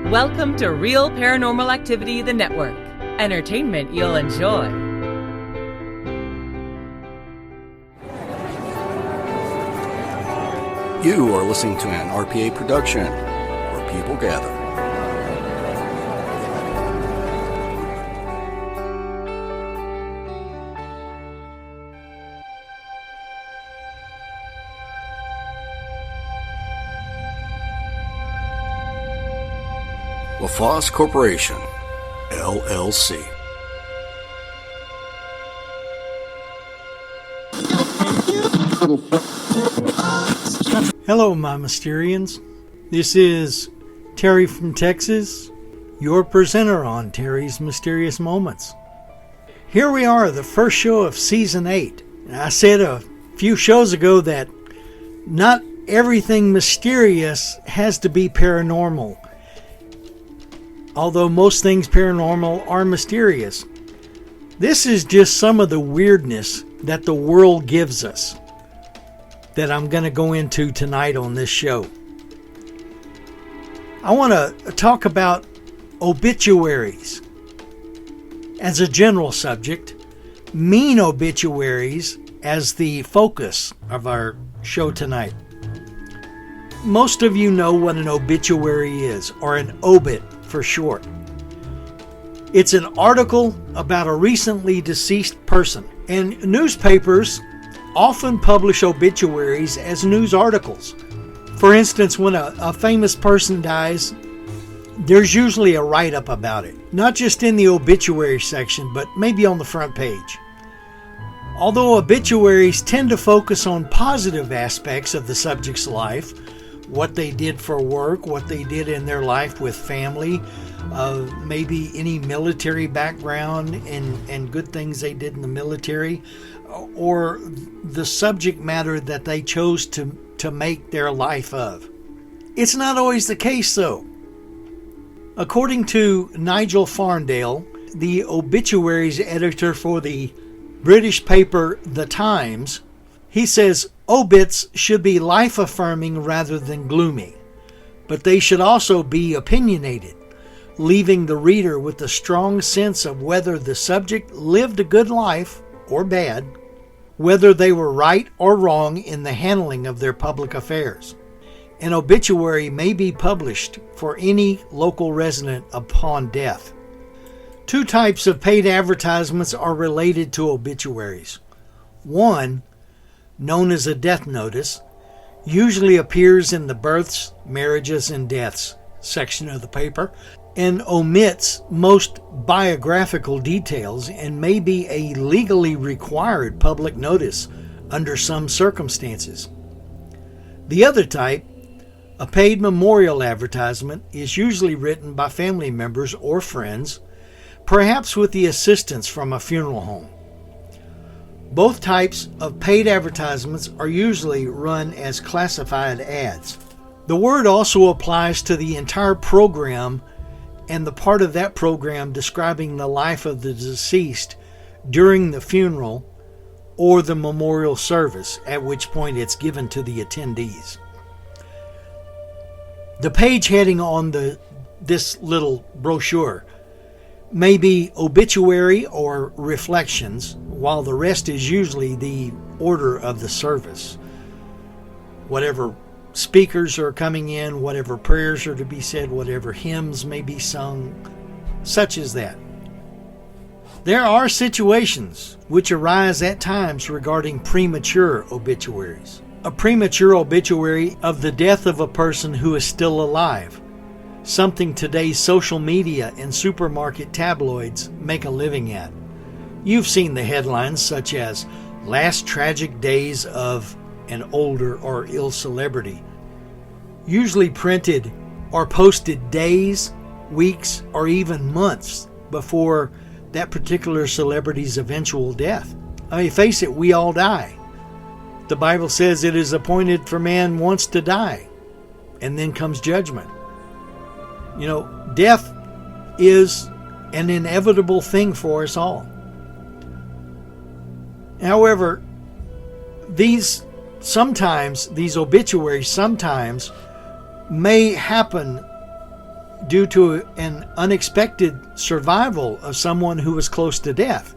Welcome to Real Paranormal Activity, the network. Entertainment you'll enjoy. You are listening to an RPA production, where people gather. LaFosse Corporation, LLC. Hello, my Mysterians. This is Terry from Texas, your presenter on Terry's Mysterious Moments. Here we are, the first show of Season 8. I said a few shows ago that not everything mysterious has to be paranormal, although most things paranormal are mysterious. This is just some of the weirdness that the world gives us that I'm going to go into tonight on this show. I want to talk about obituaries as a general subject, mean obituaries as the focus of our show tonight. Most of you know what an obituary is, or an obit for short. It's an article about a recently deceased person, and newspapers often publish obituaries as news articles. For instance, when a famous person dies, there's usually a write-up about it, not just in the obituary section, but maybe on the front page. Although obituaries tend to focus on positive aspects of the subject's life, what they did for work, what they did in their life with family, maybe any military background and good things they did in the military, or the subject matter that they chose to make their life of. It's not always the case, though. According to Nigel Farndale, the obituaries editor for the British paper The Times, he says obits should be life-affirming rather than gloomy, but they should also be opinionated, leaving the reader with a strong sense of whether the subject lived a good life or bad, whether they were right or wrong in the handling of their public affairs. An obituary may be published for any local resident upon death. Two types of paid advertisements are related to obituaries. One, known as a death notice, usually appears in the births, marriages, and deaths section of the paper and omits most biographical details and may be a legally required public notice under some circumstances. The other type, a paid memorial advertisement, is usually written by family members or friends, perhaps with the assistance from a funeral home. Both types of paid advertisements are usually run as classified ads. The word also applies to the entire program and the part of that program describing the life of the deceased during the funeral or the memorial service, at which point it's given to the attendees. The page heading on this little brochure may be obituary or reflections, while the rest is usually the order of the service. Whatever speakers are coming in, whatever prayers are to be said, whatever hymns may be sung, such as that. There are situations which arise at times regarding premature obituaries. A premature obituary of the death of a person who is still alive, something today's social media and supermarket tabloids make a living at. You've seen the headlines such as "Last Tragic Days of an Older or Ill Celebrity," usually printed or posted days, weeks, or even months before that particular celebrity's eventual death. I mean, face it, we all die. The Bible says it is appointed for man once to die, and then comes judgment. You know, death is an inevitable thing for us all. However, these obituaries sometimes may happen due to an unexpected survival of someone who was close to death.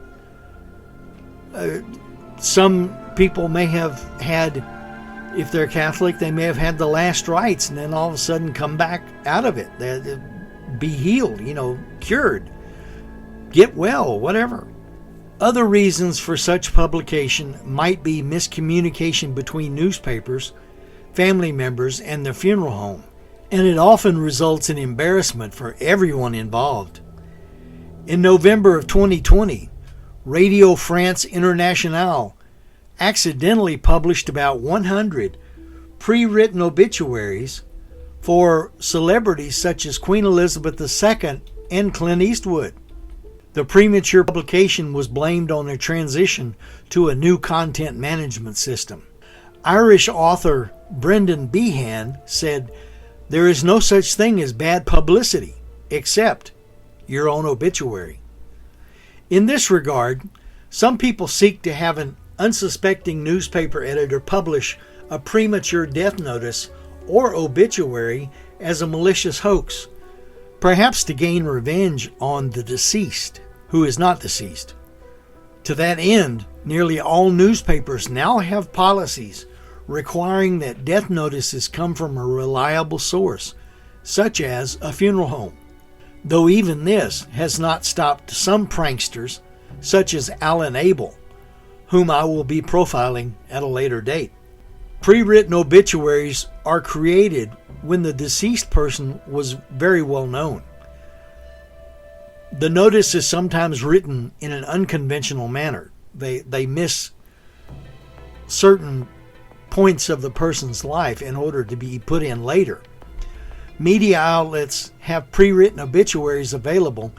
Some people may have had, if they're Catholic, they may have had the last rites and then all of a sudden come back out of it. They be healed, cured, get well, whatever. Other reasons for such publication might be miscommunication between newspapers, family members, and the funeral home, and it often results in embarrassment for everyone involved. In November of 2020, Radio France Internationale accidentally published about 100 pre-written obituaries for celebrities such as Queen Elizabeth II and Clint Eastwood. The premature publication was blamed on a transition to a new content management system. Irish author Brendan Behan said, "There is no such thing as bad publicity, except your own obituary." In this regard, some people seek to have an unsuspecting newspaper editor publish a premature death notice or obituary as a malicious hoax, perhaps to gain revenge on the deceased, who is not deceased. To that end, nearly all newspapers now have policies requiring that death notices come from a reliable source, such as a funeral home. Though even this has not stopped some pranksters, such as Alan Abel, whom I will be profiling at a later date. Pre-written obituaries are created when the deceased person was very well known. The notice is sometimes written in an unconventional manner. They miss certain points of the person's life in order to be put in later. Media outlets have pre-written obituaries available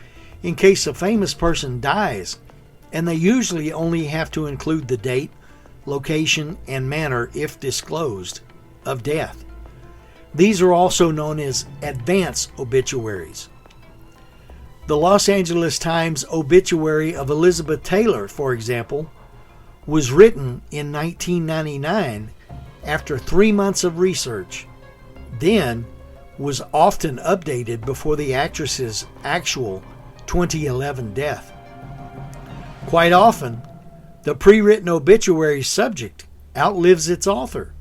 in case a famous person dies, and they usually only have to include the date, location, and manner, if disclosed, of death. These are also known as advance obituaries. The Los Angeles Times obituary of Elizabeth Taylor, for example, was written in 1999 after 3 months of research, then was often updated before the actress's actual 2011 death. Quite often, the pre-written obituary subject outlives its author.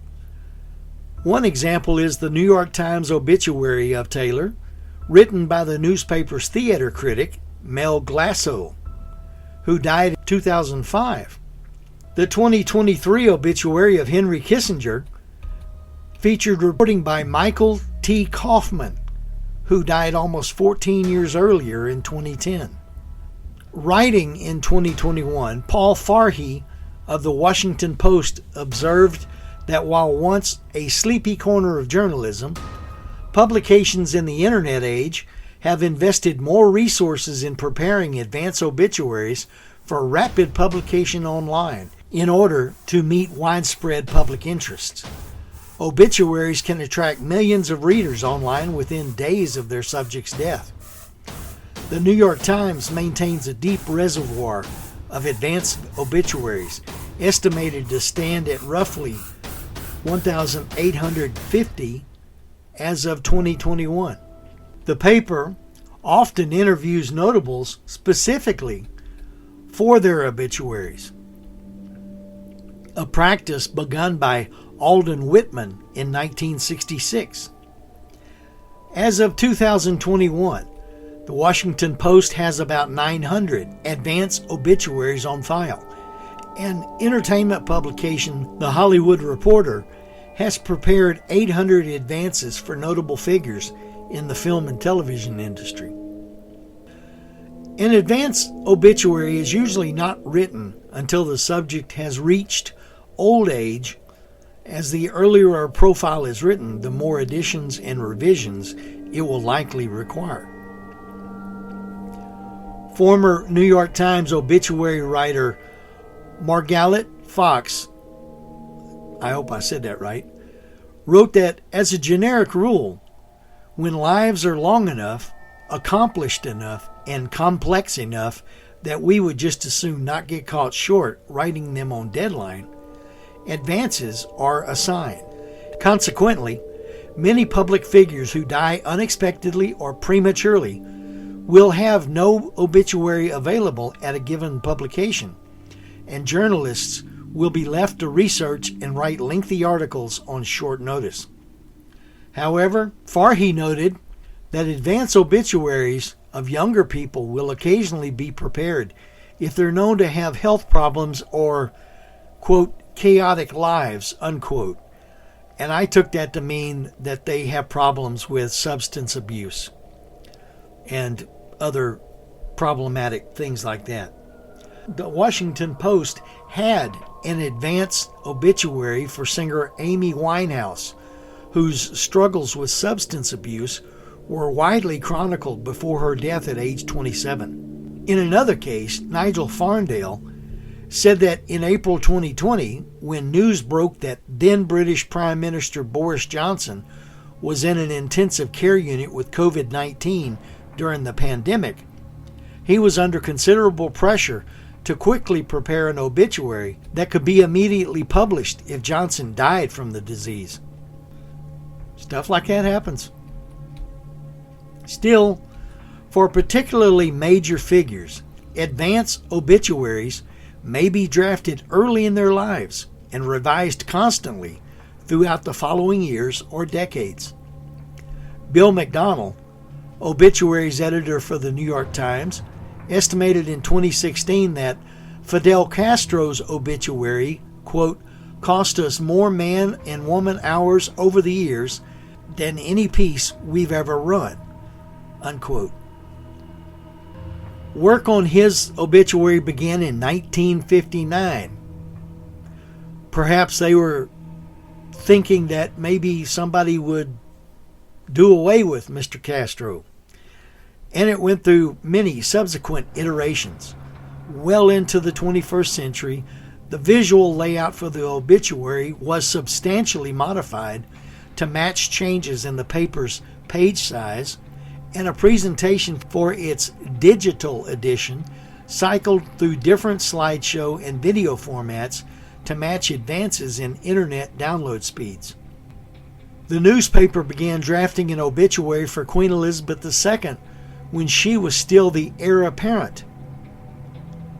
One example is the New York Times obituary of Taylor, written by the newspaper's theater critic, Mel Glasso, who died in 2005. The 2023 obituary of Henry Kissinger featured reporting by Michael T. Kaufman, who died almost 14 years earlier in 2010. Writing in 2021, Paul Farhi of the Washington Post observed that while once a sleepy corner of journalism, publications in the internet age have invested more resources in preparing advance obituaries for rapid publication online in order to meet widespread public interests. Obituaries can attract millions of readers online within days of their subject's death. The New York Times maintains a deep reservoir of advanced obituaries, estimated to stand at roughly 1,850 as of 2021. The paper often interviews notables specifically for their obituaries, a practice begun by Alden Whitman in 1966. As of 2021, the Washington Post has about 900 advance obituaries on file, and entertainment publication The Hollywood Reporter has prepared 800 advances for notable figures in the film and television industry. An advance obituary is usually not written until the subject has reached old age, as the earlier a profile is written, the more additions and revisions it will likely require. Former New York Times obituary writer Margaret Fox, I hope I said that right, wrote that as a generic rule, when lives are long enough, accomplished enough, and complex enough that we would just as soon not get caught short writing them on deadline, advances are assigned. Consequently, Many public figures who die unexpectedly or prematurely will have no obituary available at a given publication, and journalists will be left to research and write lengthy articles on short notice. However, Farhi noted that advance obituaries of younger people will occasionally be prepared if they're known to have health problems or, quote, chaotic lives, unquote. And I took that to mean that they have problems with substance abuse and other problematic things like that. The Washington Post had an advance obituary for singer Amy Winehouse, whose struggles with substance abuse were widely chronicled before her death at age 27. In another case, Nigel Farndale said that in April 2020, when news broke that then British Prime Minister Boris Johnson was in an intensive care unit with COVID-19 during the pandemic, he was under considerable pressure to quickly prepare an obituary that could be immediately published if Johnson died from the disease. Stuff like that happens. Still, for particularly major figures, advance obituaries may be drafted early in their lives and revised constantly throughout the following years or decades. Bill McDonnell, obituaries editor for the New York Times, estimated in 2016 that Fidel Castro's obituary, quote, cost us more man and woman hours over the years than any piece we've ever run, unquote. Work on his obituary began in 1959. Perhaps they were thinking that maybe somebody would do away with Mr. Castro. And it went through many subsequent iterations. Well into the 21st century, the visual layout for the obituary was substantially modified to match changes in the paper's page size, and a presentation for its digital edition cycled through different slideshow and video formats to match advances in internet download speeds. The newspaper began drafting an obituary for Queen Elizabeth II when she was still the heir apparent,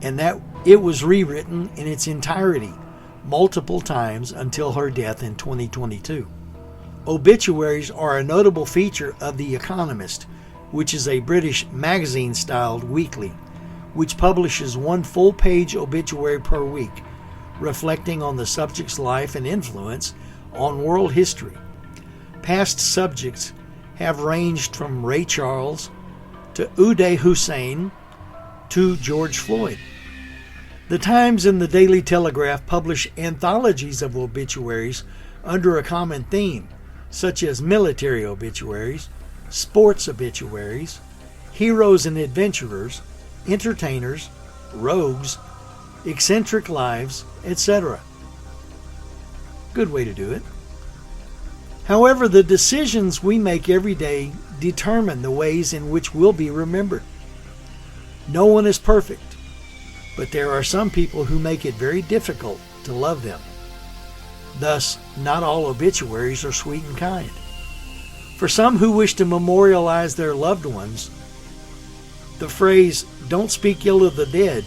and that it was rewritten in its entirety multiple times until her death in 2022. Obituaries are a notable feature of The Economist, which is a British magazine-styled weekly, which publishes one full-page obituary per week, reflecting on the subject's life and influence on world history. Past subjects have ranged from Ray Charles to Uday Hussein to George Floyd. The Times and the Daily Telegraph publish anthologies of obituaries under a common theme, such as military obituaries, sports obituaries, heroes and adventurers, entertainers, rogues, eccentric lives, etc. Good way to do it. However, the decisions we make every day determine the ways in which we'll be remembered. No one is perfect, but there are some people who make it very difficult to love them. Thus, not all obituaries are sweet and kind. For some who wish to memorialize their loved ones, the phrase, "don't speak ill of the dead,"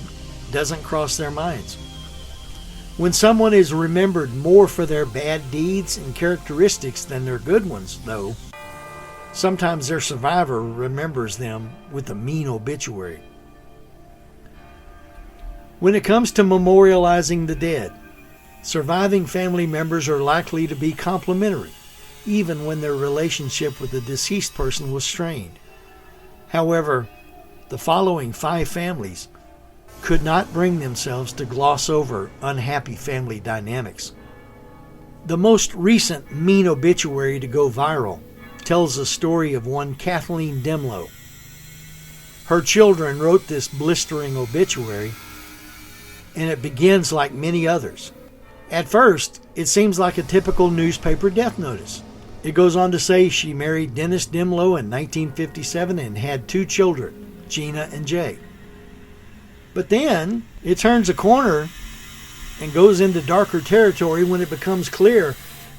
doesn't cross their minds. When someone is remembered more for their bad deeds and characteristics than their good ones, though, sometimes their survivor remembers them with a mean obituary. When it comes to memorializing the dead, surviving family members are likely to be complimentary, even when their relationship with the deceased person was strained. However, the following 5 families could not bring themselves to gloss over unhappy family dynamics. The most recent mean obituary to go viral tells the story of one Kathleen Demlow. Her children wrote this blistering obituary, and it begins like many others. At first, it seems like a typical newspaper death notice. It goes on to say she married Dennis Demlow in 1957 and had 2 children, Gina and Jay. But then it turns a corner and goes into darker territory when it becomes clear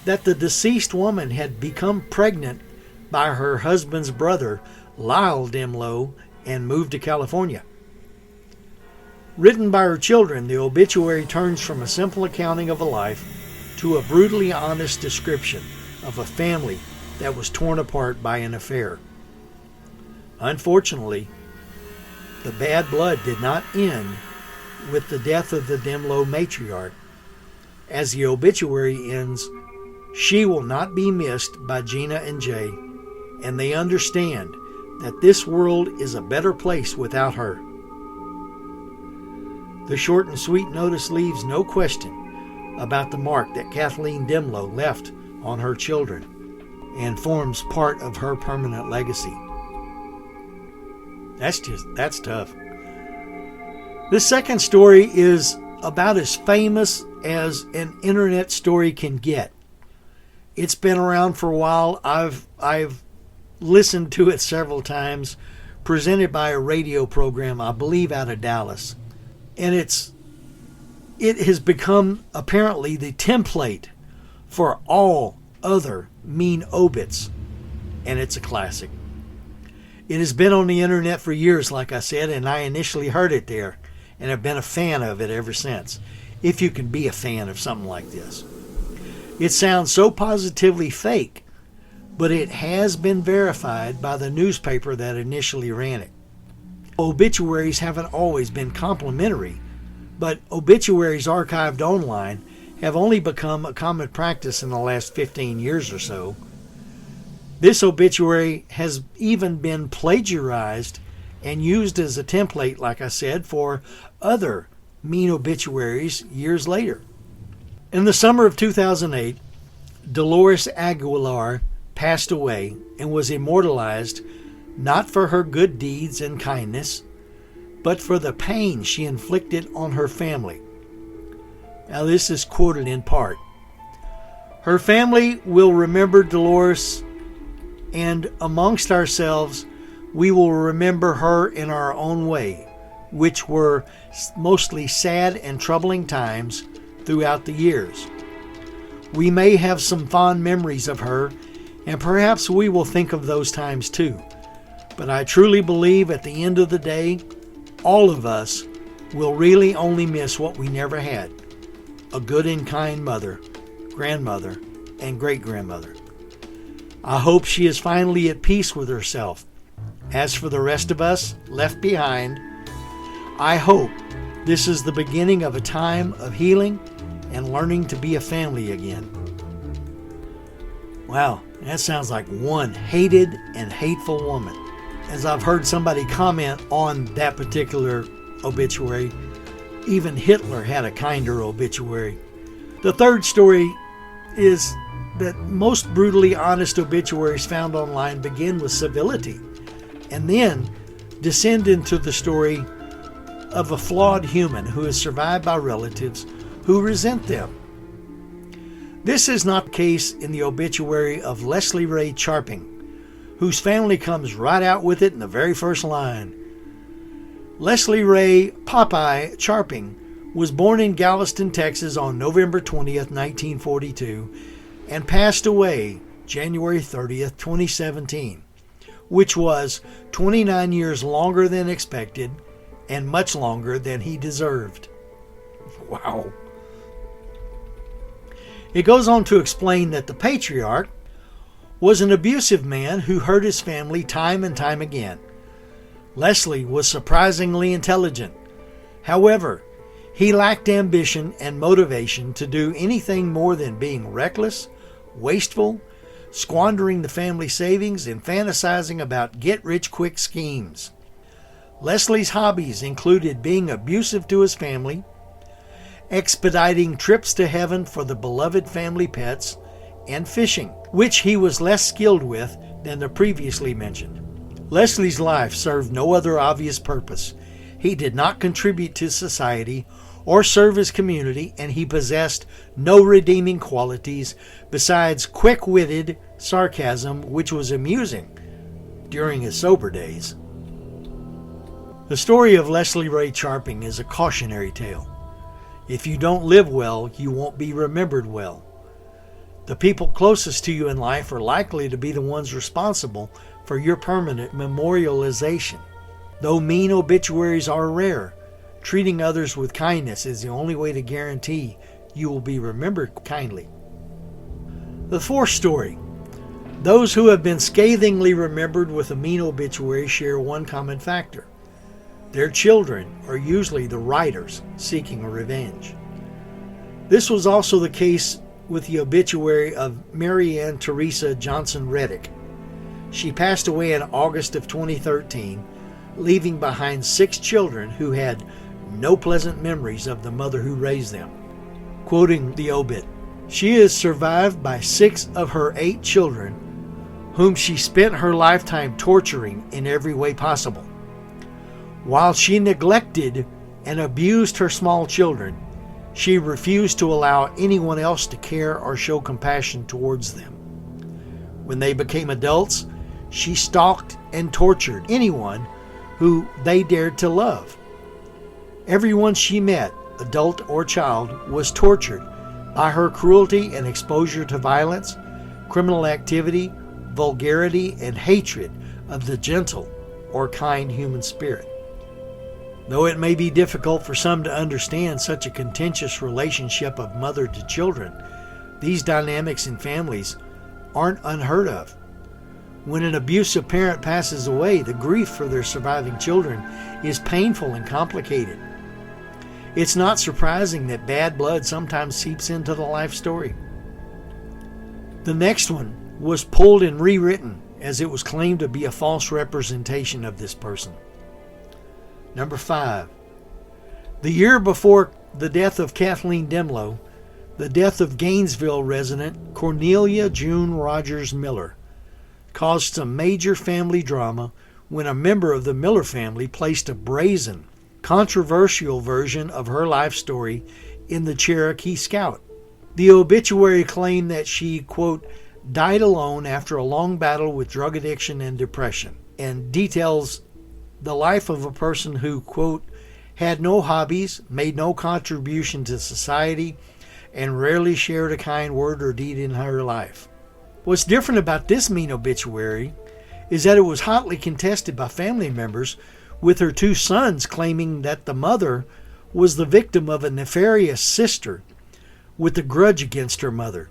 that the deceased woman had become pregnant by her husband's brother, Lyle Demlow, and moved to California. Written by her children, the obituary turns from a simple accounting of a life to a brutally honest description of a family that was torn apart by an affair. Unfortunately, the bad blood did not end with the death of the Demlow matriarch. As the obituary ends, she will not be missed by Gina and Jay, and they understand that this world is a better place without her. The short and sweet notice leaves no question about the mark that Kathleen Demlow left on her children and forms part of her permanent legacy. That's tough. The second story is about as famous as an internet story can get. It's been around for a while. I've listened to it several times, presented by a radio program, I believe out of Dallas. And it has become apparently the template for all other mean obits, and it's a classic. It has been on the internet for years, like I said, and I initially heard it there and have been a fan of it ever since, if you can be a fan of something like this. It sounds so positively fake, but it has been verified by the newspaper that initially ran it. Obituaries haven't always been complimentary, but obituaries archived online have only become a common practice in the last 15 years or so. This obituary has even been plagiarized and used as a template, like I said, for other mean obituaries years later. In the summer of 2008, Dolores Aguilar passed away and was immortalized not for her good deeds and kindness, but for the pain she inflicted on her family. Now, this is quoted in part. Her family will remember Dolores, and amongst ourselves, we will remember her in our own way, which were mostly sad and troubling times throughout the years. We may have some fond memories of her, and perhaps we will think of those times too. But I truly believe at the end of the day, all of us will really only miss what we never had: a good and kind mother, grandmother, and great-grandmother. I hope she is finally at peace with herself. As for the rest of us left behind, I hope this is the beginning of a time of healing and learning to be a family again. Wow, that sounds like one hated and hateful woman. As I've heard somebody comment on that particular obituary, even Hitler had a kinder obituary. The third story is that most brutally honest obituaries found online begin with civility and then descend into the story of a flawed human who is survived by relatives who resent them. This is not the case in the obituary of Leslie Ray Charping, whose family comes right out with it in the very first line. Leslie Ray Popeye Charping was born in Galveston, Texas on November 20th, 1942, and passed away January 30th, 2017, which was 29 years longer than expected and much longer than he deserved. Wow. It goes on to explain that the patriarch was an abusive man who hurt his family time and time again. Leslie was surprisingly intelligent. However, he lacked ambition and motivation to do anything more than being reckless, wasteful, squandering the family savings, and fantasizing about get-rich-quick schemes. Leslie's hobbies included being abusive to his family, expediting trips to heaven for the beloved family pets, and fishing, which he was less skilled with than the previously mentioned. Leslie's life served no other obvious purpose. He did not contribute to society or serve his community, and he possessed no redeeming qualities besides quick-witted sarcasm, which was amusing during his sober days. The story of Leslie Ray Charping is a cautionary tale. If you don't live well, you won't be remembered well. The people closest to you in life are likely to be the ones responsible for your permanent memorialization. Though mean obituaries are rare, treating others with kindness is the only way to guarantee you will be remembered kindly. The fourth story. Those who have been scathingly remembered with a mean obituary share one common factor. Their children are usually the writers seeking a revenge. This was also the case with the obituary of Mary Ann Teresa Johnson Reddick. She passed away in August of 2013, leaving behind 6 children who had no pleasant memories of the mother who raised them. Quoting the obit, "She is survived by 6 of her 8 children, whom she spent her lifetime torturing in every way possible. While she neglected and abused her small children, she refused to allow anyone else to care or show compassion towards them. When they became adults, she stalked and tortured anyone who they dared to love. Everyone she met, adult or child, was tortured by her cruelty and exposure to violence, criminal activity, vulgarity, and hatred of the gentle or kind human spirit. Though it may be difficult for some to understand such a contentious relationship of mother to children, these dynamics in families aren't unheard of. When an abusive parent passes away, the grief for their surviving children is painful and complicated. It's not surprising that bad blood sometimes seeps into the life story. The next one was pulled and rewritten as it was claimed to be a false representation of this person. Number 5. The year before the death of Kathleen Demlow, the death of Gainesville resident Cornelia June Rogers Miller caused some major family drama when a member of the Miller family placed a brazen, controversial version of her life story in the Cherokee Scout. The obituary claimed that she, quote, died alone after a long battle with drug addiction and depression, and details the life of a person who, quote, had no hobbies, made no contribution to society, and rarely shared a kind word or deed in her life. What's different about this mean obituary is that it was hotly contested by family members, with her 2 sons claiming that the mother was the victim of a nefarious sister with a grudge against her mother.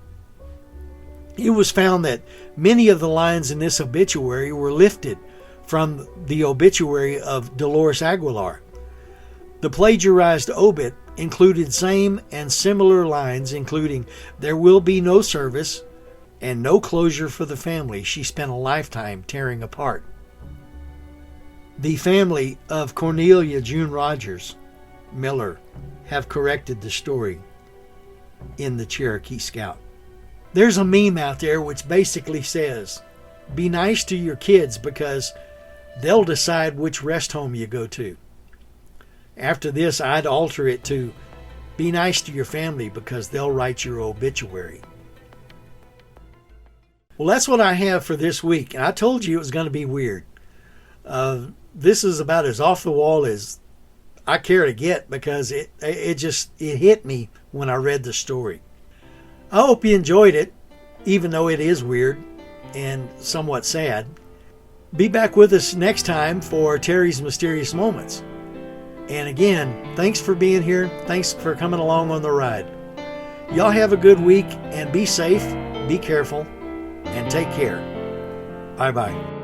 It was found that many of the lines in this obituary were lifted from the obituary of Dolores Aguilar. The plagiarized obit included same and similar lines, including "There will be no service" and "no closure for the family she spent a lifetime tearing apart." The family of Cornelia June Rogers Miller have corrected the story in the Cherokee Scout. There's a meme out there which basically says, be nice to your kids because they'll decide which rest home you go to. After this, I'd alter it to, be nice to your family because they'll write your obituary. Well, that's what I have for this week. And I told you it was going to be weird. This is about as off the wall as I care to get because it hit me when I read the story. I hope you enjoyed it, even though it is weird and somewhat sad. Be back with us next time for Terry's Mysterious Moments. And again, thanks for being here. Thanks for coming along on the ride. Y'all have a good week and be safe, be careful, and take care. Bye-bye.